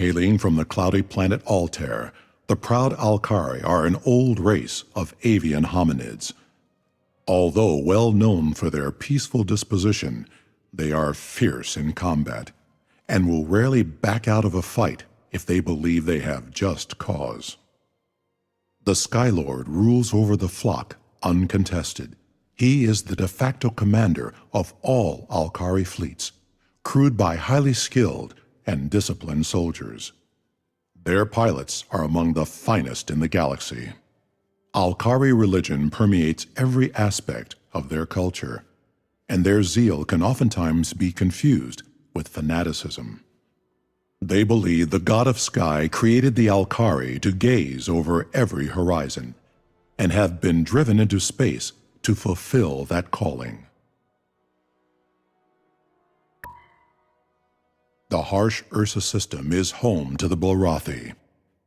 Hailing from the cloudy planet Altair, the proud Alkari are an old race of avian hominids. Although well known for their peaceful disposition, they are fierce in combat and will rarely back out of a fight if they believe they have just cause. The Skylord rules over the flock uncontested. He is the de facto commander of all Alkari fleets, crewed by highly skilled and disciplined soldiers. Their pilots are among the finest in the galaxy. Alkari religion permeates every aspect of their culture, and their zeal can oftentimes be confused with fanaticism. They believe the god of sky created the Alkari to gaze over every horizon, and have been driven into space to fulfill that calling. The harsh Ursa system is home to the Bulrathi,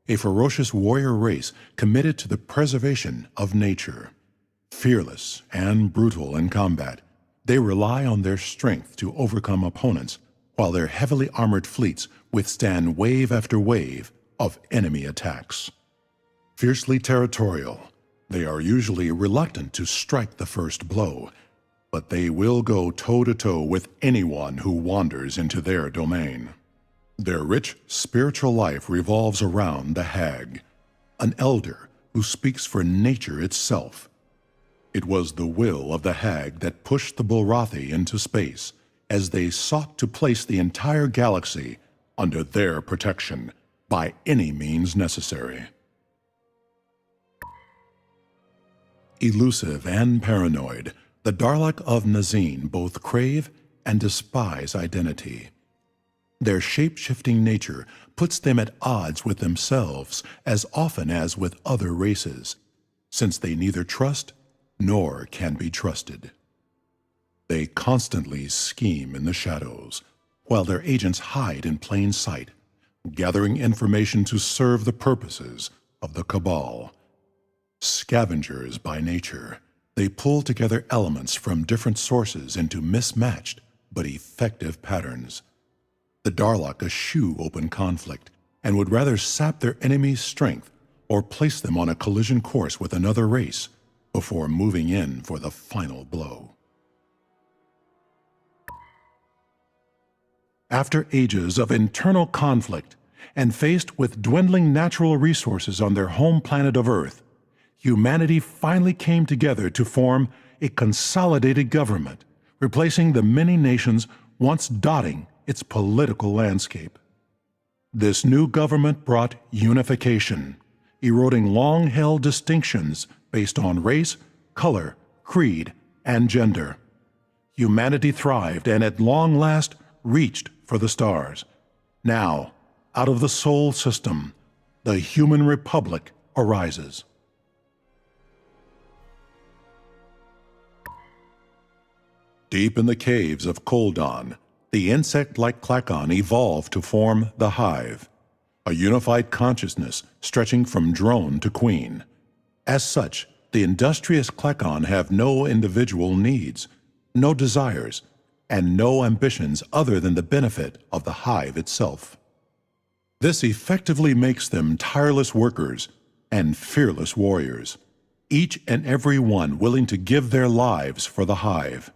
a ferocious warrior race committed to the preservation of nature. Fearless and brutal in combat, they rely on their strength to overcome opponents, while their heavily armored fleets withstand wave after wave of enemy attacks. Fiercely territorial, they are usually reluctant to strike the first blow, but they will go toe-to-toe with anyone who wanders into their domain. Their rich spiritual life revolves around the Hag, an elder who speaks for nature itself. It was the will of the Hag that pushed the Bulrathi into space, as they sought to place the entire galaxy under their protection by any means necessary. Elusive and paranoid, the Darlak of Nazin both crave and despise identity. Their shape-shifting nature puts them at odds with themselves as often as with other races, since they neither trust nor can be trusted. They constantly scheme in the shadows, while their agents hide in plain sight, gathering information to serve the purposes of the Cabal. Scavengers by nature, they pull together elements from different sources into mismatched but effective patterns. The Darlak eschew open conflict and would rather sap their enemy's strength or place them on a collision course with another race before moving in for the final blow. After ages of internal conflict and faced with dwindling natural resources on their home planet of Earth, humanity finally came together to form a consolidated government, replacing the many nations once dotting its political landscape. This new government brought unification, eroding long-held distinctions based on race, color, creed, and gender. Humanity thrived and at long last reached for the stars. Now, out of the Sol system, the human republic arises. Deep in the caves of Koldon, the insect-like Klakon evolved to form the Hive, a unified consciousness stretching from drone to queen. As such, the industrious Klakon have no individual needs, no desires, and no ambitions other than the benefit of the Hive itself. This effectively makes them tireless workers and fearless warriors, each and every one willing to give their lives for the Hive.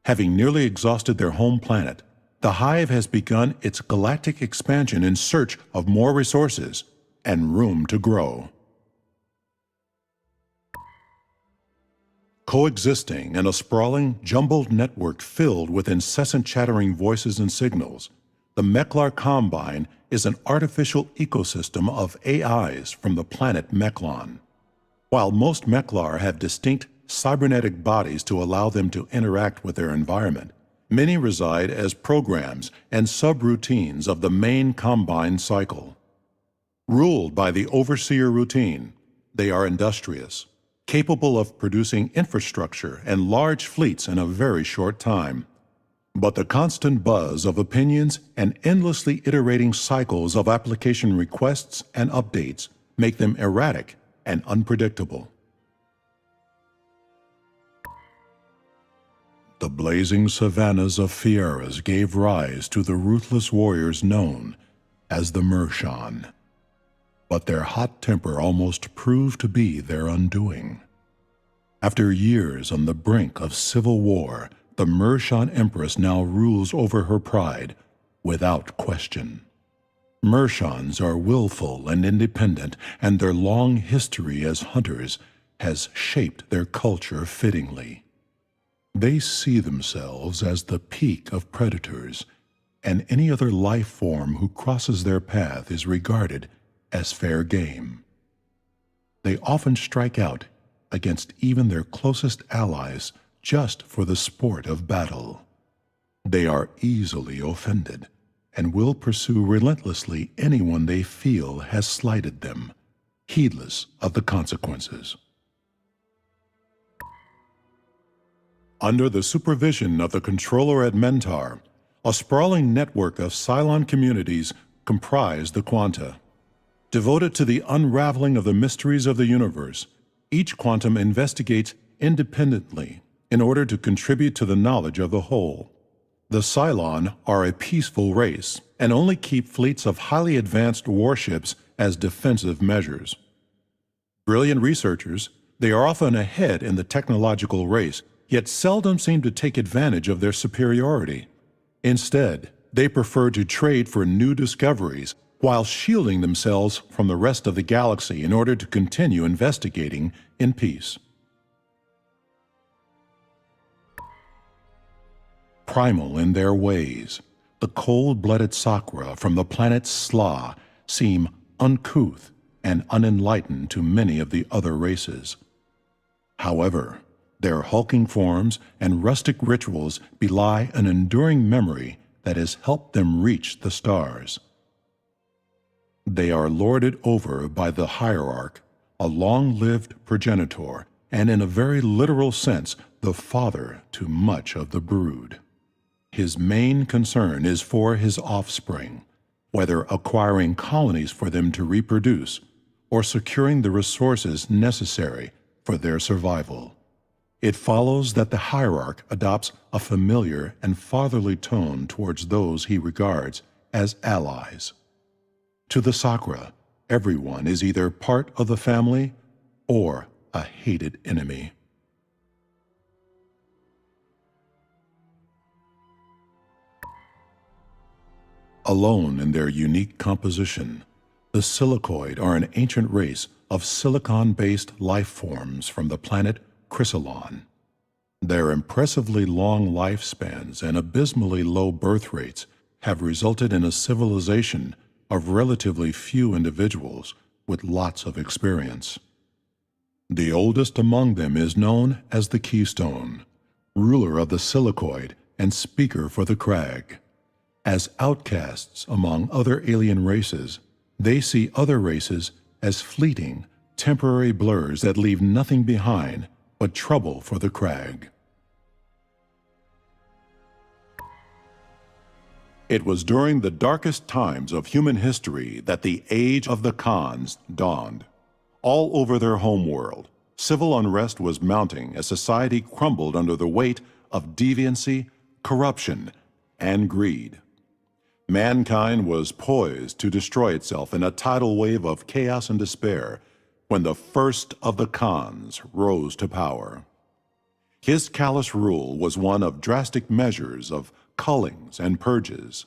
Having nearly exhausted their home planet, the Hive has begun its galactic expansion in search of more resources and room to grow. Coexisting in a sprawling, jumbled network filled with incessant chattering voices and signals, the Meklar Combine is an artificial ecosystem of AIs from the planet Meklon. While most Meklar have distinct cybernetic bodies to allow them to interact with their environment, many reside as programs and subroutines of the main Combine cycle. Ruled by the Overseer routine, they are industrious, capable of producing infrastructure and large fleets in a very short time. But the constant buzz of opinions and endlessly iterating cycles of application requests and updates make them erratic and unpredictable. The blazing savannas of Fieras gave rise to the ruthless warriors known as the Mershon. But their hot temper almost proved to be their undoing. After years on the brink of civil war, the Mershon Empress now rules over her pride without question. Mershons are willful and independent, and their long history as hunters has shaped their culture fittingly. They see themselves as the peak of predators, and any other life form who crosses their path is regarded as fair game. They often strike out against even their closest allies just for the sport of battle. They are easily offended and will pursue relentlessly anyone they feel has slighted them, heedless of the consequences. Under the supervision of the controller at Mentar, a sprawling network of Cylon communities comprise the Quanta. Devoted to the unraveling of the mysteries of the universe, each quantum investigates independently in order to contribute to the knowledge of the whole. The Cylon are a peaceful race and only keep fleets of highly advanced warships as defensive measures. Brilliant researchers, they are often ahead in the technological race, yet seldom seem to take advantage of their superiority. Instead, they prefer to trade for new discoveries while shielding themselves from the rest of the galaxy in order to continue investigating in peace. Primal in their ways, the cold-blooded Sakra from the planet Sla seem uncouth and unenlightened to many of the other races. However, their hulking forms and rustic rituals belie an enduring memory that has helped them reach the stars. They are lorded over by the hierarch, a long-lived progenitor, and in a very literal sense, the father to much of the brood. His main concern is for his offspring, whether acquiring colonies for them to reproduce or securing the resources necessary for their survival. It follows that the hierarch adopts a familiar and fatherly tone towards those he regards as allies. To the Sakra, everyone is either part of the family or a hated enemy. Alone in their unique composition, the Silicoid are an ancient race of silicon-based life forms from the planet Chrysalon. Their impressively long lifespans and abysmally low birth rates have resulted in a civilization of relatively few individuals with lots of experience. The oldest among them is known as the Keystone, ruler of the Silicoid and speaker for the Crag. As outcasts among other alien races, they see other races as fleeting, temporary blurs that leave nothing behind but trouble for the Crag. It was during the darkest times of human history that the Age of the Khans dawned. All over their homeworld, civil unrest was mounting as society crumbled under the weight of deviancy, corruption, and greed. Mankind was poised to destroy itself in a tidal wave of chaos and despair when the first of the Khans rose to power. His callous rule was one of drastic measures of cullings and purges.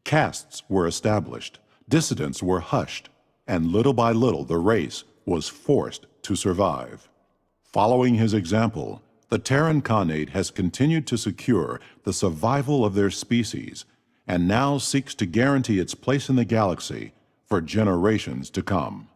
Castes were established, dissidents were hushed, and little by little the race was forced to survive. Following his example, the Terran Khanate has continued to secure the survival of their species and now seeks to guarantee its place in the galaxy for generations to come.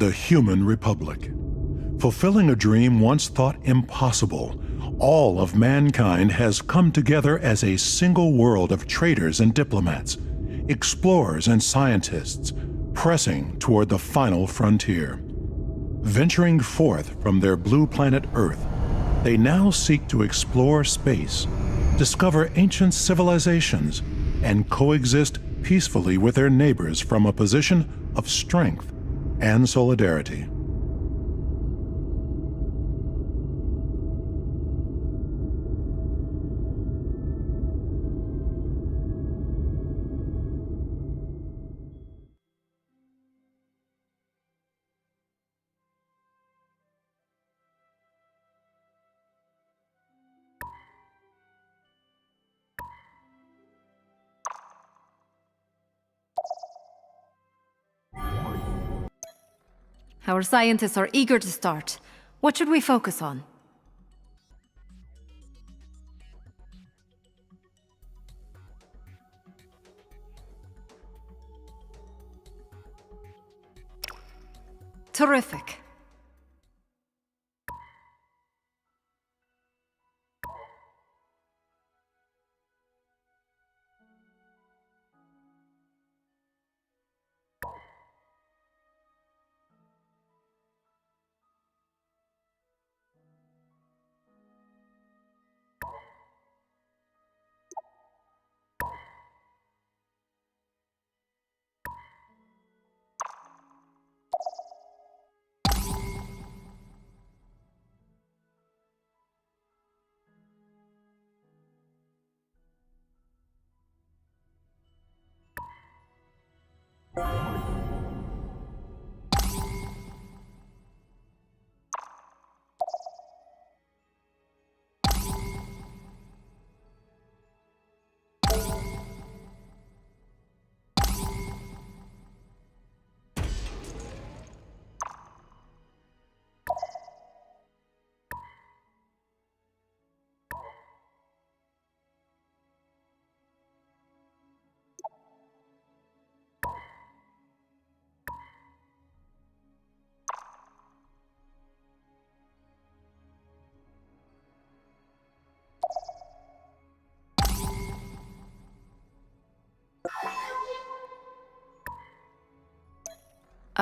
the human republic. Fulfilling a dream once thought impossible, all of mankind has come together as a single world of traders and diplomats, explorers and scientists, pressing toward the final frontier. Venturing forth from their blue planet Earth, they now seek to explore space, discover ancient civilizations, and coexist peacefully with their neighbors from a position of strength and solidarity. Our scientists are eager to start. What should we focus on? Terrific.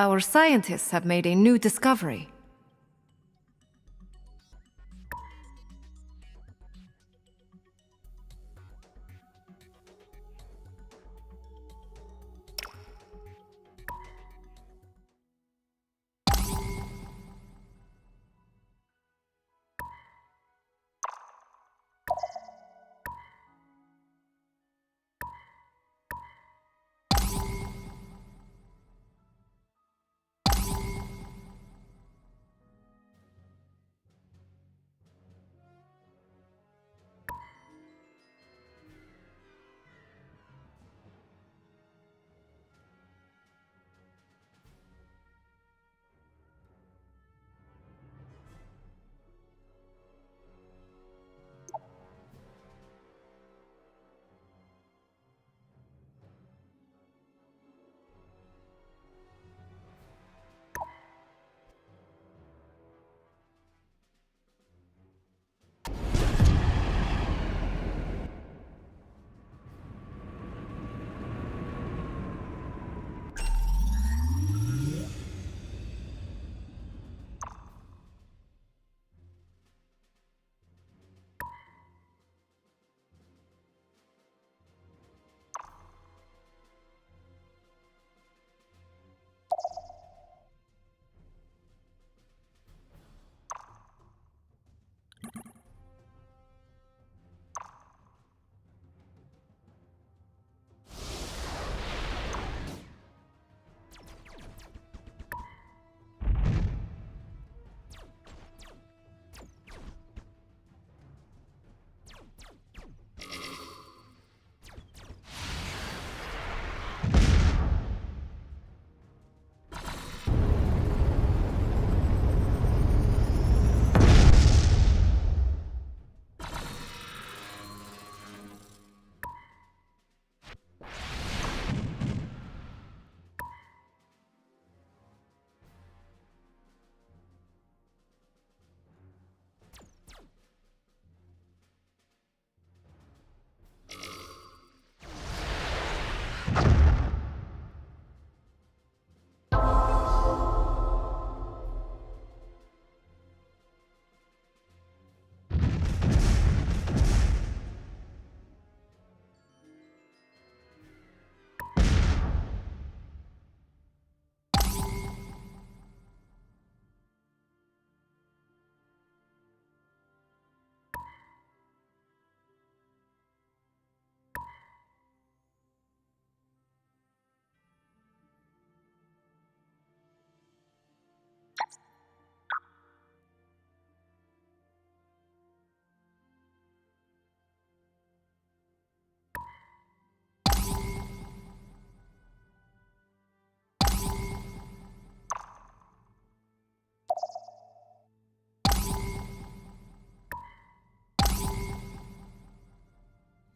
Our scientists have made a new discovery.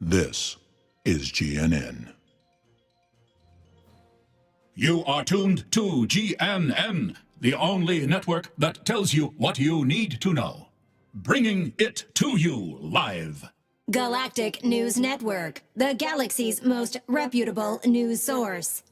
This is GNN. You are tuned to GNN, the only network that tells you what you need to know. Bringing it to you live. Galactic News Network, the galaxy's most reputable news source.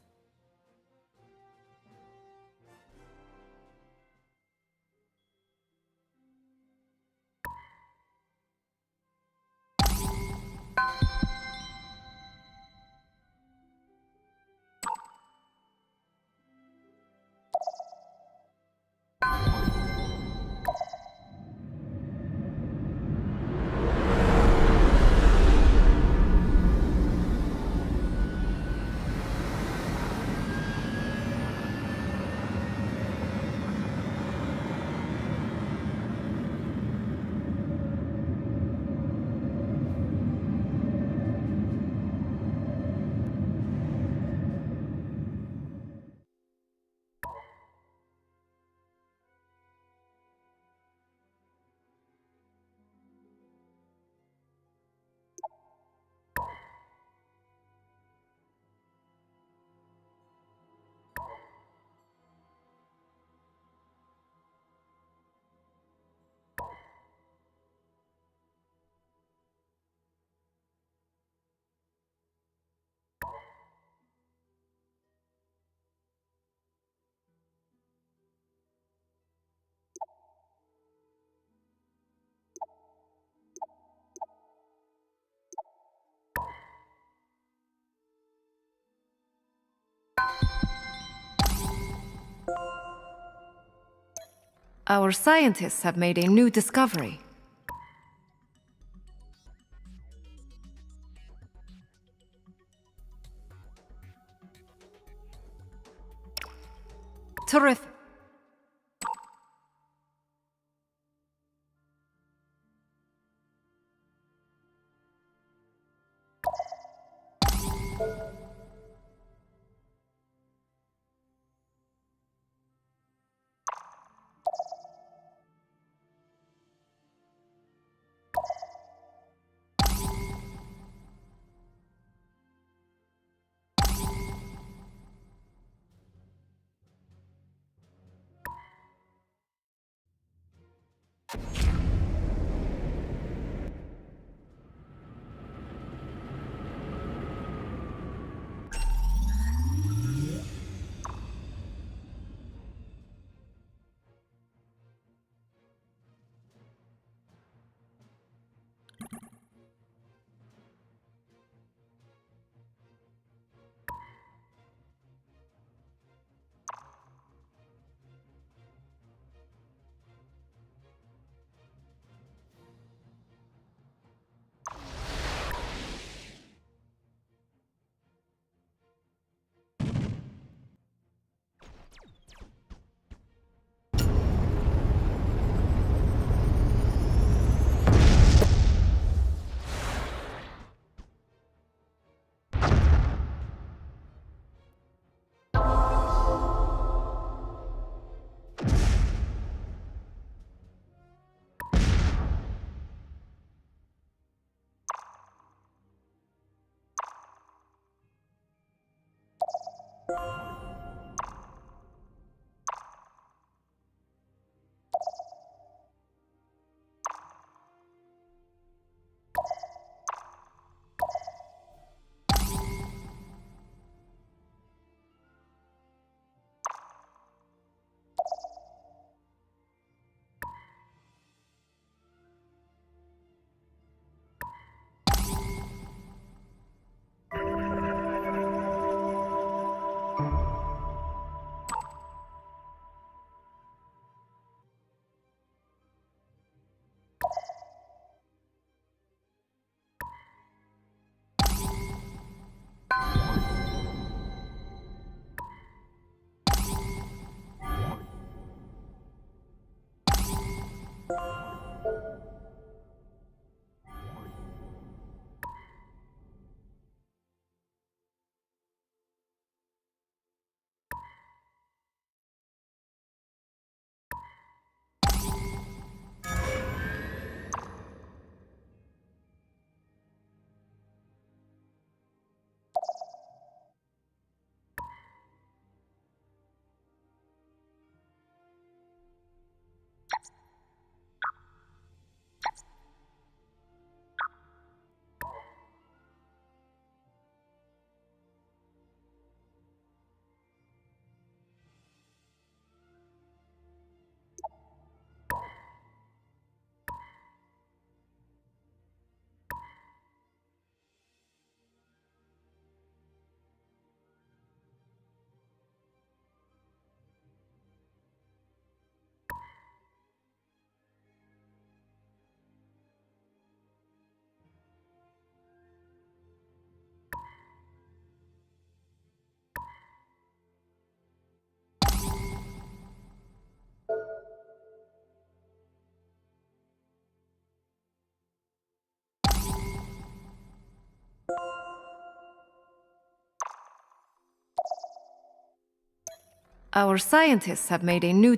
Our scientists have made a new discovery. Terrific. Our scientists have made a new